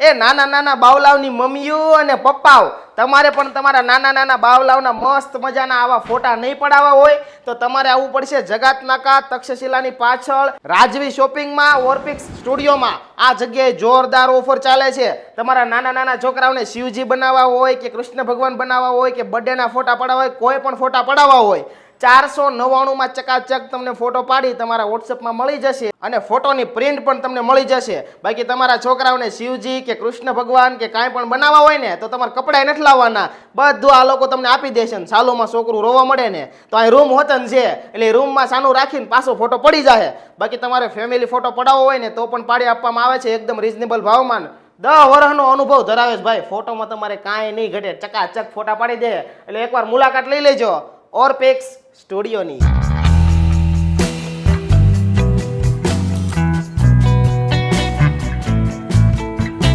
એ નાના નાના બાવલાવની મમ્મીઓ અને પપ્પાઓ તમારે પણ તમારા નાના નાના બાવલાવના મસ્ત મજાના આવા ફોટા નહીં પડાવવા હોય તો તમારે આવવું પડશે જગાત નાકા તક્ષશિલાની પાછળ રાજવી શોપિંગમાં ઓર્પિક્સ સ્ટુડિયોમાં. આ જગ્યાએ જોરદાર ઓફર ચાલે છે. તમારા નાના નાના છોકરાઓને શિવજી બનાવવા હોય કે કૃષ્ણ ભગવાન બનાવવા હોય કે બર્થડેના ફોટા પડાવવા હોય, કોઈ પણ ફોટા પડાવવા હોય, 499 ચકાચક તમને ફોટો પાડી તમારા વોટ્સઅપમાં મળી જશે અને ફોટોની પ્રિન્ટ પણ તમને મળી જશે. બાકી તમારા છોકરાઓને શિવજી કે કૃષ્ણ ભગવાન કે કાંઈ પણ બનાવવા હોય ને તો તમારે કપડાં નથી લાવવાના, બધું આ લોકો તમને આપી દેશે. ને સાલુમાં છોકરું રોવા મળે ને તો અહીં રૂમ હોતન છે એટલે રૂમમાં સાનું રાખીને પાછો ફોટો પડી જાય. બાકી તમારે ફેમિલી ફોટો પડાવવો હોય ને તો પણ પાડી આપવામાં આવે છે એકદમ રિઝનેબલ ભાવમાં. 10 વર્ષનો અનુભવ ધરાવે છે ભાઈ. ફોટોમાં તમારે કાંઈ નહીં ઘટે, ચકાચક ફોટા પાડી દે. એટલે એકવાર મુલાકાત લઈ લેજો ઓર્પિક્સ સ્ટુડિયોની.